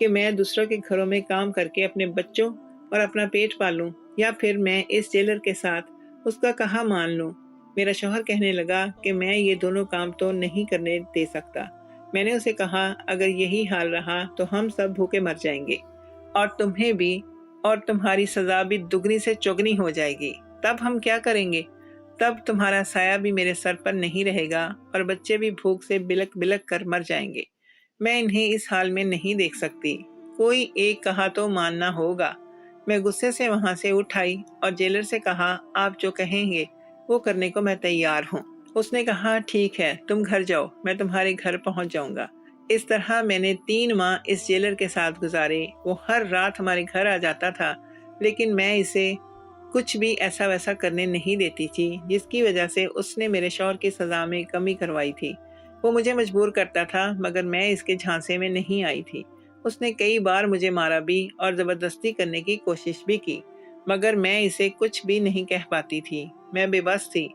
کہ میں دوسروں کے گھروں میں کام کر کے اپنے بچوں اور اپنا پیٹ پالوں، یا پھر میں اس جیلر کے ساتھ اس کا کہا مان لوں۔ میرا شوہر کہنے لگا کہ میں یہ دونوں کام تو نہیں کرنے دے سکتا۔ میں نے اسے کہا اگر یہی حال رہا تو ہم سب بھوکے مر جائیں گے، اور تمہیں بھی، اور تمہاری سزا بھی دگنی سے چوگنی ہو جائے گی۔ تب ہم کیا کریں گے؟ تب تمہارا سایہ بھی میرے سر پر نہیں رہے گا، اور بچے بھی بھوک سے بلک بلک کر مر جائیں گے۔ میں انہیں اس حال میں نہیں دیکھ سکتی۔ کوئی ایک کہا تو ماننا ہوگا۔ میں غصے سے وہاں سے اٹھ آئی اور جیلر سے کہا آپ جو کہیں گے وہ کرنے کو میں تیار ہوں۔ اس نے کہا ٹھیک ہے، تم گھر جاؤ، میں تمہارے گھر پہنچ جاؤں گا۔ اس طرح میں نے 3 ماہ اس جیلر کے ساتھ گزارے۔ وہ ہر رات ہمارے گھر آ جاتا تھا، لیکن میں اسے کچھ بھی ایسا ویسا کرنے نہیں دیتی تھی، جس کی وجہ سے اس نے میرے شوہر کی سزا میں کمی کروائی تھی۔ وہ مجھے مجبور کرتا تھا، مگر میں اس کے جھانسے میں نہیں آئی تھی۔ اس نے کئی بار مجھے مارا بھی اور زبردستی کرنے کی کوشش بھی کی، مگر میں اسے کچھ بھی نہیں کہہ پاتی تھی۔ میں بے بس تھی۔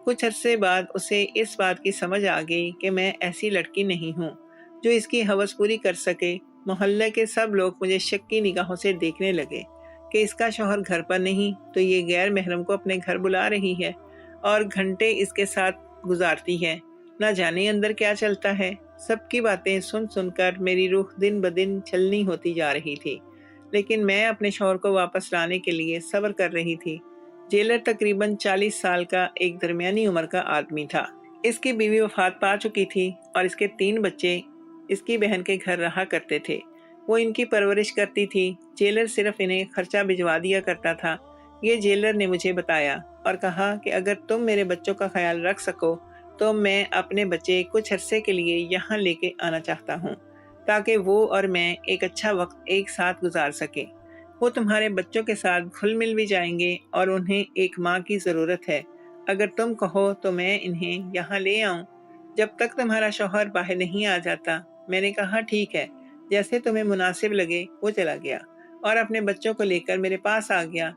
کچھ عرصے بعد اسے اس بات کی سمجھ آ گئی کہ میں ایسی لڑکی نہیں ہوں جو اس کی ہوس پوری کر سکے۔ محلے کے سب لوگ مجھے شک کی نگاہوں سے دیکھنے لگے کہ اس کا شوہر گھر پر نہیں تو یہ غیر محرم کو اپنے گھر بلا رہی ہے اور گھنٹے اس کے ساتھ گزارتی ہے۔ نہ جانے اندر کیا چلتا ہے۔ سب کی باتیں سن سن کر میری روح دن بدن چھلنی ہوتی جا رہی تھی، لیکن میں اپنے شوہر کو واپس لانے کے لیے صبر کر رہی تھی۔ جیلر تقریباً 40 سال کا ایک درمیانی عمر کا آدمی تھا۔ اس کی بیوی وفات پا چکی تھی اور اس کے 3 بچے اس کی بہن کے گھر رہا کرتے تھے۔ وہ ان کی پرورش کرتی تھی۔ جیلر صرف انہیں خرچہ بھجوا دیا کرتا تھا۔ یہ جیلر نے مجھے بتایا اور کہا کہ اگر تم میرے بچوں کا خیال رکھ سکو تو میں اپنے بچے کچھ عرصے کے لیے یہاں لے کے آنا چاہتا ہوں، تاکہ وہ اور میں ایک اچھا وقت ایک ساتھ گزار سکیں۔ وہ تمہارے بچوں کے ساتھ گھل مل بھی جائیں گے اور انہیں ایک ماں کی ضرورت ہے۔ اگر تم کہو تو میں انہیں یہاں لے آؤں جب تک تمہارا شوہر باہر نہیں آ جاتا۔ میں نے کہا ٹھیک ہے، جیسے تمہیں مناسب لگے۔ وہ چلا گیا اور اپنے بچوں کو لے کر میرے پاس آ گیا۔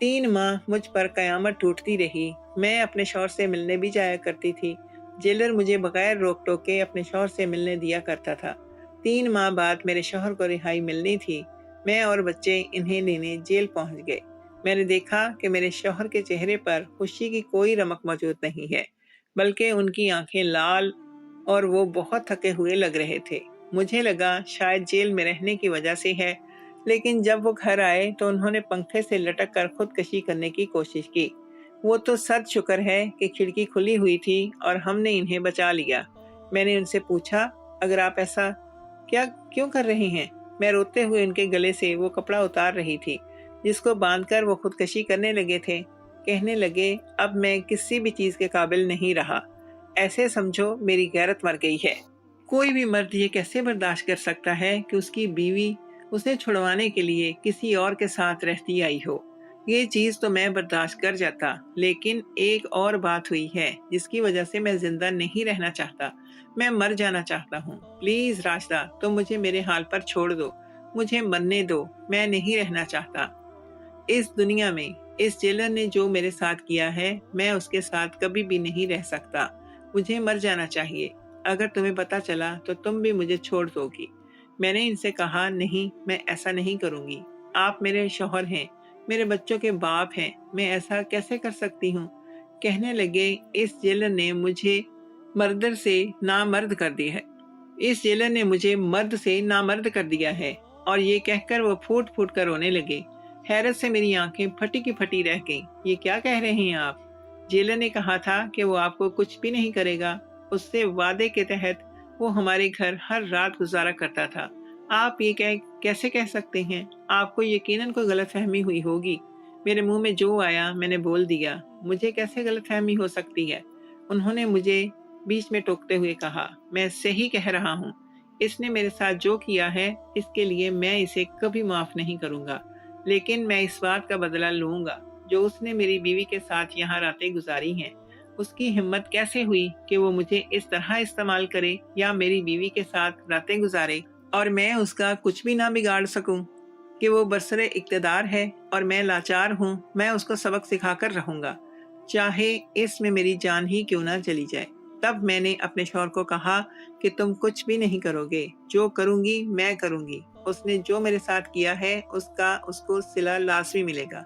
3 ماہ مجھ پر قیامت ٹوٹتی رہی۔ میں اپنے شوہر سے ملنے بھی جایا کرتی تھی۔ جیلر مجھے بغیر روک ٹوک کے اپنے شوہر سے ملنے دیا کرتا تھا۔ 3 ماہ بعد میرے شوہر کو رہائی ملنی تھی۔ میں اور بچے انہیں لینے جیل پہنچ گئے۔ میں نے دیکھا کہ میرے شوہر کے چہرے پر خوشی کی کوئی رمق موجود نہیں ہے، بلکہ ان کی آنکھیں لال اور وہ بہت تھکے ہوئے لگ رہے تھے۔ مجھے لگا شاید جیل میں رہنے کی وجہ سے ہے، لیکن جب وہ گھر آئے تو انہوں نے پنکھے سے لٹک کر خودکشی کرنے کی کوشش کی۔ وہ تو صد شکر ہے کہ کھڑکی کھلی ہوئی تھی اور ہم نے انہیں بچا لیا۔ میں نے ان سے پوچھا اگر آپ ایسا کیوں کر رہے ہیں؟ میں روتے ہوئے ان کے گلے سے وہ کپڑا اتار رہی تھی جس کو باندھ کر وہ خودکشی کرنے لگے تھے۔ کہنے لگے اب میں کسی بھی چیز کے قابل نہیں رہا، ایسے سمجھو میری غیرت مر گئی ہے۔ کوئی بھی مرد یہ کیسے برداشت کر سکتا ہے کہ اس کی بیوی اسے چھڑوانے کے لیے کسی اور کے ساتھ رہتی آئی ہو؟ یہ چیز تو میں برداشت کر جاتا، لیکن ایک اور بات ہوئی ہے جس کی وجہ سے میں زندہ نہیں رہنا چاہتا۔ میں مر جانا چاہتا ہوں۔ پلیز راشدہ، تم مجھے میرے حال پر چھوڑ دو، مجھے مرنے دو۔ میں نہیں رہنا چاہتا اس دنیا میں۔ اس جیلر نے جو میرے ساتھ کیا ہے میں اس کے ساتھ کبھی بھی نہیں رہ سکتا۔ مجھے مر جانا چاہیے۔ اگر تمہیں پتا چلا تو تم بھی مجھے چھوڑ دو گی۔ میں نے ان سے کہا نہیں، میں ایسا نہیں کروں گی۔ آپ میرے شوہر ہیں، میرے بچوں کے باپ ہیں، میں ایسا کیسے کر سکتی ہوں؟ کہنے لگے اس جیلر نے مجھے مرد سے نامرد کر دیا ہے۔ اس جیلر نے مجھے مرد سے نامرد کر دیا ہے، اور یہ کہہ کر وہ پھوٹ پھوٹ کر رونے لگے۔ حیرت سے میری آنکھیں پھٹی کی پھٹی رہ گئیں۔ یہ کیا کہہ رہے ہیں آپ؟ جیلر نے کہا تھا کہ وہ آپ کو کچھ بھی نہیں کرے گا۔ اس سے وعدے کے تحت وہ ہمارے گھر ہر رات گزارا کرتا تھا۔ آپ یہ کیسے کہہ سکتے ہیں؟ آپ کو یقیناً کوئی غلط فہمی ہوئی ہوگی۔ میرے منہ میں جو آیا میں نے بول دیا۔ مجھے کیسے غلط فہمی ہو سکتی ہے؟ انہوں نے مجھے بیچ میں ٹوکتے ہوئے کہا۔ میں صحیح کہہ رہا ہوں۔ اس نے میرے ساتھ جو کیا ہے اس کے لیے میں اسے کبھی معاف نہیں کروں گا، لیکن میں اس بات کا بدلہ لوں گا جو اس نے میری بیوی کے ساتھ یہاں راتیں گزاری ہیں۔ اس کی ہمت کیسے ہوئی کہ وہ مجھے اس طرح استعمال کرے یا میری بیوی کے ساتھ راتیں گزارے اور میں اس کا کچھ بھی نہ بگاڑ سکوں؟ کہ وہ برسر اقتدار ہے اور میں لاچار ہوں۔ میں اس کو سبق سکھا کر رہوں گا، چاہے اس میں میری جان ہی کیوں نہ چلی جائے۔ تب میں نے اپنے شوہر کو کہا کہ تم کچھ بھی نہیں کرو گے، جو کروں گی میں کروں گی، اس نے جو میرے ساتھ کیا ہے اس کو صلہ لازمی ملے گا،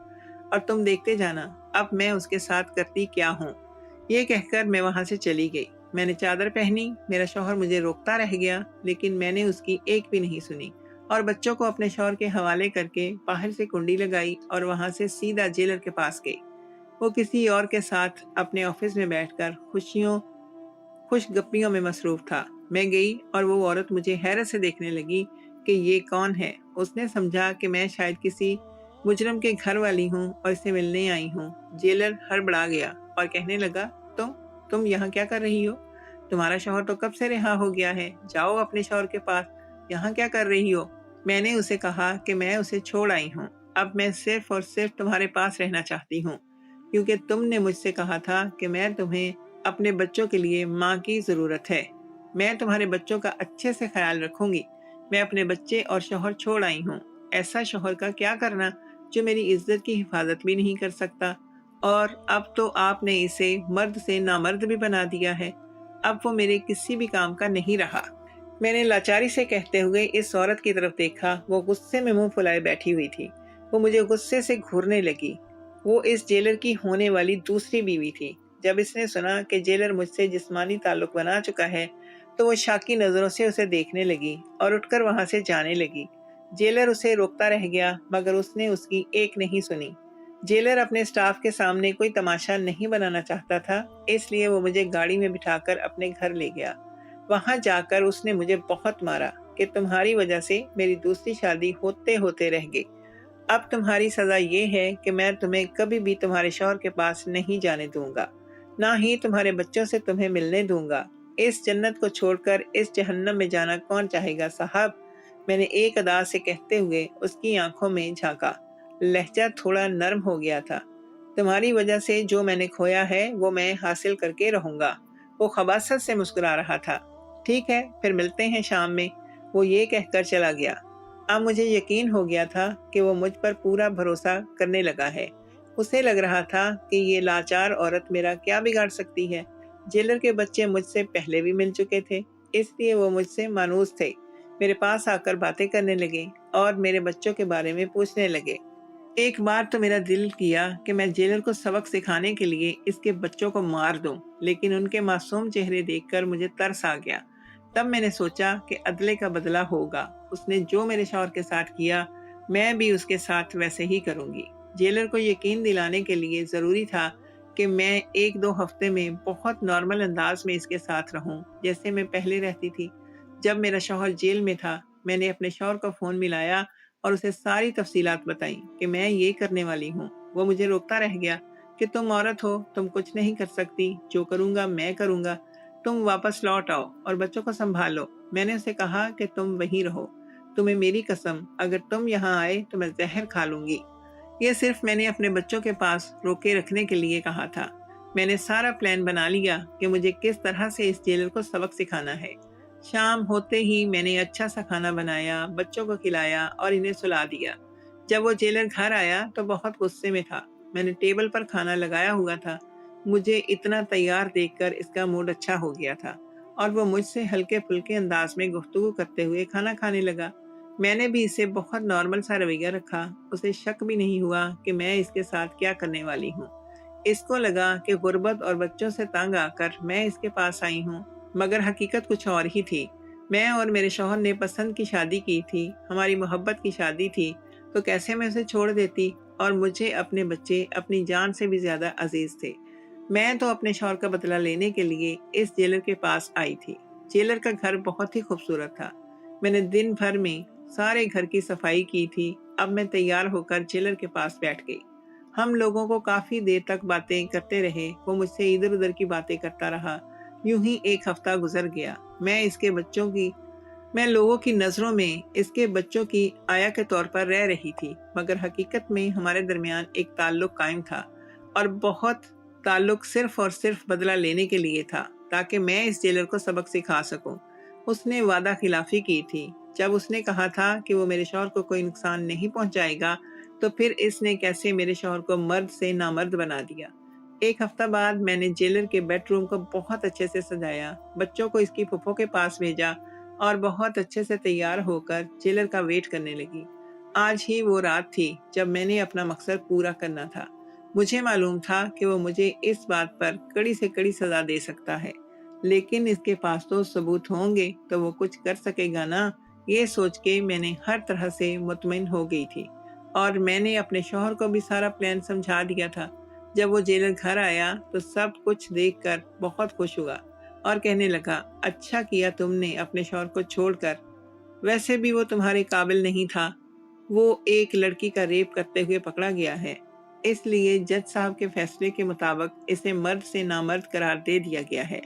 اور تم دیکھتے جانا اب میں اس کے ساتھ کرتی کیا ہوں۔ یہ کہہ کر میں وہاں سے چلی گئی۔ میں نے چادر پہنی، میرا شوہر مجھے روکتا رہ گیا، لیکن میں نے اس کی ایک بھی نہیں سنی، اور بچوں کو اپنے شوہر کے حوالے کر کے باہر سے کنڈی لگائی اور وہاں سے سیدھا جیلر کے پاس گئی۔ وہ کسی اور کے ساتھ اپنے آفس میں بیٹھ کر خوش گپیوں میں مصروف تھا۔ میں گئی اور وہ عورت مجھے حیرت سے دیکھنے لگی کہ یہ کون ہے۔ اس نے سمجھا کہ میں شاید کسی مجرم کے گھر والی ہوں اور اسے ملنے آئی ہوں۔ جیلر ہڑبڑا گیا اور کہنے لگا، تم یہاں کیا کر رہی ہو؟ تمہارا شوہر تو کب سے رہا ہو گیا ہے، جاؤ اپنے شوہر کے پاس، یہاں کیا کر رہی ہو؟ میں نے اسے کہا کہ میں اسے چھوڑ آئی ہوں، اب میں صرف اور صرف تمہارے پاس رہنا چاہتی ہوں، کیونکہ تم نے مجھ سے کہا تھا کہ میں تمہیں اپنے بچوں کے لیے ماں کی ضرورت ہے۔ میں تمہارے بچوں کا اچھے سے خیال رکھوں گی۔ میں اپنے بچے اور شوہر چھوڑ آئی ہوں۔ ایسا شوہر کا کیا کرنا جو میری عزت کی حفاظت بھی نہیں کر سکتا، اور اب تو آپ نے اسے مرد سے نامرد بھی بنا دیا ہے۔ اب وہ میرے کسی بھی کام کا نہیں رہا۔ میں نے لاچاری سے کہتے ہوئے اس عورت کی طرف دیکھا۔ وہ غصے میں منہ پھلائے بیٹھی ہوئی تھی۔ وہ مجھے غصے سے گھورنے لگی۔ وہ اس جیلر کی ہونے والی دوسری بیوی تھی۔ جب اس نے سنا کہ جیلر مجھ سے جسمانی تعلق بنا چکا ہے تو وہ شاکی نظروں سے اسے دیکھنے لگی اور اٹھ کر وہاں سے جانے لگی۔ جیلر اسے روکتا رہ گیا مگر اس نے اس کی ایک نہیں سنی۔ جیلر اپنے سٹاف کے سامنے کوئی تماشا نہیں بنانا چاہتا تھا، اس لیے وہ مجھے گاڑی میں بٹھا کر اپنے گھر لے گیا۔ وہاں جا کر اس نے مجھے بہت مارا کہ تمہاری وجہ سے میری دوسری شادی ہوتے ہوتے رہ گئی۔ اب تمہاری سزا یہ ہے کہ میں تمہیں کبھی بھی تمہارے شوہر کے پاس نہیں جانے دوں گا، نہ ہی تمہارے بچوں سے تمہیں ملنے دوں گا۔ اس جنت کو چھوڑ کر اس جہنم میں جانا کون چاہے گا صاحب؟ میں نے ایک ادا سے کہتے ہوئے اس کی آنکھوں میں جھانکا۔ لہجہ تھوڑا نرم ہو گیا تھا۔ تمہاری وجہ سے جو میں نے کھویا ہے وہ میں حاصل کر کے رہوں گا۔ وہ خباثت سے مسکرا رہا تھا۔ ٹھیک ہے، پھر ملتے ہیں شام میں، وہ یہ کہہ کر چلا گیا۔ اب مجھے یقین ہو گیا تھا کہ وہ مجھ پر پورا بھروسہ کرنے لگا ہے۔ اسے لگ رہا تھا کہ یہ لاچار عورت میرا کیا بگاڑ سکتی ہے۔ جیلر کے بچے مجھ سے پہلے بھی مل چکے تھے، اس لیے وہ مجھ سے مانوس تھے۔ میرے پاس آ کر باتیں کرنے لگے اور میرے بچوں کے بارے میں پوچھنے لگے۔ ایک بار تو میرا دل کیا کہ میں جیلر کو سبق سکھانے کے لیے اس کے بچوں کو مار دوں، لیکن ان کے معصوم چہرے دیکھ کر مجھے ترس آ گیا۔ تب میں نے سوچا کہ عدلے کا بدلہ ہوگا۔ اس نے جو میرے شوہر کے ساتھ کیا، میں بھی اس کے ساتھ ویسے ہی کروں گی۔ جیلر کو یقین دلانے کے لیے ضروری تھا کہ میں 1-2 ہفتے میں بہت نارمل انداز میں اس کے ساتھ رہوں، جیسے میں پہلے رہتی تھی۔ جب میرا شوہر جیل میں تھا، میں نے اپنے شوہر کو فون ملایا اور اسے ساری تفصیلات بتائیں کہ میں یہ کرنے والی ہوں۔ وہ مجھے روکتا رہ گیا کہ تم عورت ہو، تم کچھ نہیں کر سکتی، جو کروں گا میں کروں گا، تم واپس لوٹ آؤ اور بچوں کو سنبھالو۔ میں نے اسے کہا کہ تم وہیں رہو، تمہیں میری قسم اگر تم یہاں آئے تو میں زہر کھا لوں گی۔ یہ صرف میں نے اپنے بچوں کے پاس روکے رکھنے کے لیے کہا تھا۔ میں نے سارا پلان بنا لیا کہ مجھے کس طرح سے اس جیلر کو سبق سکھانا ہے۔ شام ہوتے ہی میں نے اچھا سا کھانا بنایا، بچوں کو کھلایا اور انہیں سلا دیا۔ جب وہ جیلر گھر آیا تو بہت غصے میں تھا۔ میں نے ٹیبل پر کھانا لگایا ہوا تھا۔ مجھے اتنا تیار دیکھ کر اس کا موڈ اچھا ہو گیا تھا اور وہ مجھ سے ہلکے پھلکے انداز میں گفتگو کرتے ہوئے کھانا کھانے لگا۔ میں نے بھی اسے بہت نارمل سا رویہ رکھا۔ اسے شک بھی نہیں ہوا کہ میں اس کے ساتھ کیا کرنے والی ہوں۔ اس کو لگا کہ غربت اور بچوں سے تنگ آ کر میں اس کے پاس آئی ہوں، مگر حقیقت کچھ اور ہی تھی۔ میں اور میرے شوہر نے پسند کی شادی کی تھی، ہماری محبت کی شادی تھی، تو کیسے میں اسے چھوڑ دیتی؟ اور مجھے اپنے بچے اپنی جان سے بھی زیادہ عزیز تھے۔ میں تو اپنے شوہر کا بدلہ لینے کے لیے اس جیلر کے پاس آئی تھی۔ جیلر کا گھر بہت ہی خوبصورت تھا۔ میں نے دن بھر میں سارے گھر کی صفائی کی تھی۔ اب میں تیار ہو کر جیلر کے پاس بیٹھ گئی۔ ہم لوگوں کو کافی دیر تک باتیں کرتے رہے۔ وہ مجھ سے ادھر ادھر کی باتیں کرتا رہا۔ یوں ہی ایک ہفتہ گزر گیا۔ میں لوگوں کی نظروں میں اس کے بچوں کی آیا کے طور پر رہ رہی تھی، مگر حقیقت میں ہمارے درمیان ایک تعلق قائم تھا، اور بہت تعلق صرف اور صرف بدلہ لینے کے لیے تھا تاکہ میں اس جیلر کو سبق سکھا سکوں۔ اس نے وعدہ خلافی کی تھی۔ جب اس نے کہا تھا کہ وہ میرے شوہر کو کوئی نقصان نہیں پہنچائے گا، تو پھر اس نے کیسے میرے شوہر کو مرد سے نامرد بنا دیا۔ ایک ہفتہ بعد میں نے جیلر کے بیڈ روم کو بہت اچھے سے سجایا، بچوں کو اس کی پھپھو کے پاس بھیجا اور بہت اچھے سے تیار ہو کر جیلر کا ویٹ کرنے لگی۔ آج ہی وہ رات تھی جب میں نے اپنا مقصد پورا کرنا تھا۔ مجھے معلوم تھا کہ وہ مجھے اس بات پر کڑی سے کڑی سزا دے سکتا ہے، لیکن اس کے پاس تو ثبوت ہوں گے تو وہ کچھ کر سکے گا نا۔ یہ سوچ کے میں نے ہر طرح سے مطمئن ہو گئی تھی، اور میں نے اپنے شوہر کو بھی سارا پلان سمجھا دیا تھا۔ جب وہ جیلر گھر آیا تو سب کچھ دیکھ کر بہت خوش ہوا اور کہنے لگا، اچھا کیا تم نے اپنے شوہر کو چھوڑ کر، ویسے بھی وہ تمہارے قابل نہیں تھا۔ وہ ایک لڑکی کا ریپ کرتے ہوئے پکڑا گیا ہے، اس لیے جج صاحب کے فیصلے کے مطابق اسے مرد سے نامرد قرار دے دیا گیا ہے،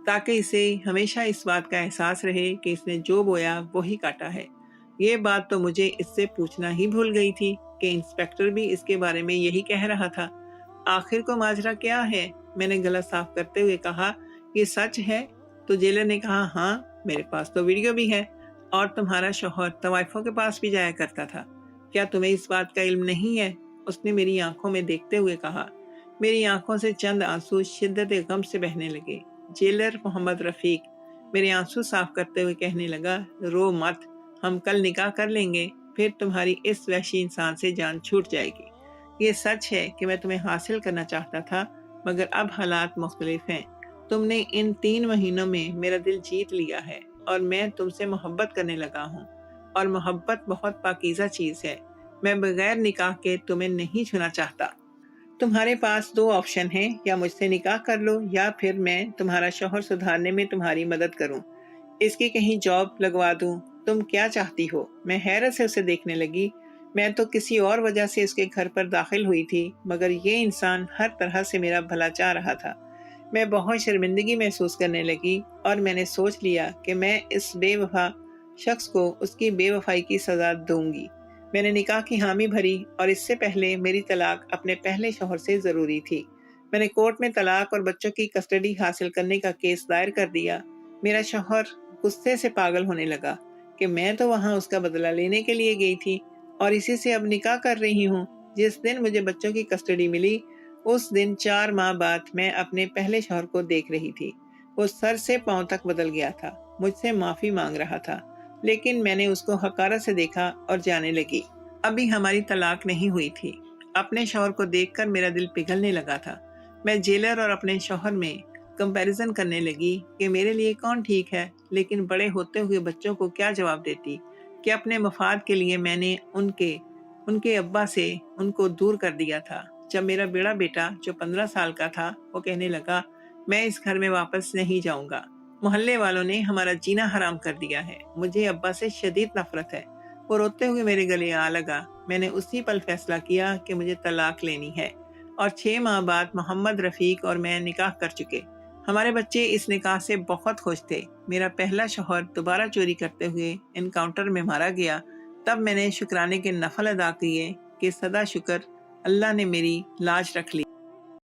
تاکہ اسے ہمیشہ اس بات کا احساس رہے کہ اس نے جو بویا وہی کاٹا ہے۔ یہ بات تو مجھے اس سے پوچھنا ہی بھول گئی تھی کہ انسپیکٹر بھی اس کے بارے میں یہی کہہ رہا تھا۔ آخر کو ماجرا کیا ہے؟ میں نے گلا صاف کرتے ہوئے کہا، یہ سچ ہے؟ تو جیلر نے کہا، ہاں، میرے پاس تو ویڈیو بھی ہے، اور تمہارا شوہر طوائفوں کے پاس بھی جایا کرتا تھا۔ کیا تمہیں اس بات کا علم نہیں ہے؟ اس نے میری آنکھوں میں دیکھتے ہوئے کہا۔ میری آنکھوں سے چند آنسو شدت غم سے بہنے لگے۔ جیلر محمد رفیق میرے آنسو صاف کرتے ہوئے کہنے لگا، رو مت، ہم کل نکاح کر لیں گے، پھر تمہاری اس وحشی انسان سے جان چھوٹ جائے گی۔ یہ سچ ہے کہ میں تمہیں حاصل کرنا چاہتا تھا، مگر اب حالات مختلف ہیں۔ تم نے ان 3 مہینوں میں میرا دل جیت لیا ہے، اور میں تم سے محبت کرنے لگا ہوں، اور محبت بہت پاکیزہ چیز ہے۔ میں بغیر نکاح کے تمہیں نہیں چھونا چاہتا۔ تمہارے پاس 2 آپشن ہیں، یا مجھ سے نکاح کر لو، یا پھر میں تمہارا شوہر سدھارنے میں تمہاری مدد کروں، اس کی کہیں جاب لگوا دوں۔ تم کیا چاہتی ہو؟ میں حیرت سے اسے دیکھنے لگی۔ میں تو کسی اور وجہ سے اس کے گھر پر داخل ہوئی تھی، مگر یہ انسان ہر طرح سے میرا بھلا چاہ رہا تھا۔ میں بہت شرمندگی محسوس کرنے لگی، اور میں نے سوچ لیا کہ میں اس بے وفا شخص کو اس کی بے وفائی کی سزا دوں گی۔ میں نے نکاح کی حامی بھری، اور اس سے پہلے میری طلاق اپنے پہلے شوہر سے ضروری تھی۔ میں نے کورٹ میں طلاق اور بچوں کی کسٹڈی حاصل کرنے کا کیس دائر کر دیا۔ میرا شوہر غصے سے پاگل ہونے لگا کہ میں تو وہاں اس کا بدلہ لینے کے لیے گئی تھی، اور اسی سے اب نکاح کر رہی ہوں۔ جس دن مجھے بچوں کی کسٹڈی ملی، اس دن 4 ماہ بعد میں اپنے پہلے شوہر کو دیکھ رہی تھی۔ وہ سر سے پاؤں تک بدل گیا تھا، مجھ سے معافی مانگ رہا تھا، لیکن میں نے اس کو حقارت سے دیکھا اور جانے لگی۔ ابھی ہماری طلاق نہیں ہوئی تھی۔ اپنے شوہر کو دیکھ کر میرا دل پگھلنے لگا تھا۔ میں جیلر اور اپنے شوہر میں کمپیریزن کرنے لگی کہ میرے لیے کون ٹھیک ہے، لیکن بڑے ہوتے ہوئے بچوں کو کیا جواب دیتی کہ اپنے مفاد کے لیے میں نے ان کے ابا سے ان کو دور کر دیا تھا۔ جب میرا بڑا بیٹا جو 15 سال کا تھا، وہ کہنے لگا، میں اس گھر میں واپس نہیں جاؤں گا، محلے والوں نے ہمارا جینا حرام کر دیا ہے، مجھے ابا سے شدید نفرت ہے، وہ روتے ہوئے میرے گلے آ لگا۔ میں نے اسی پل فیصلہ کیا کہ مجھے طلاق لینی ہے، اور 6 ماہ بعد محمد رفیق اور میں نکاح کر چکے۔ ہمارے بچے اس نکاح سے بہت خوش تھے۔ میرا پہلا شوہر دوبارہ چوری کرتے ہوئے انکاؤنٹر میں مارا گیا۔ تب میں نے شکرانے کے نفل ادا کیے کہ سدا شکر، اللہ نے میری لاج رکھ لی۔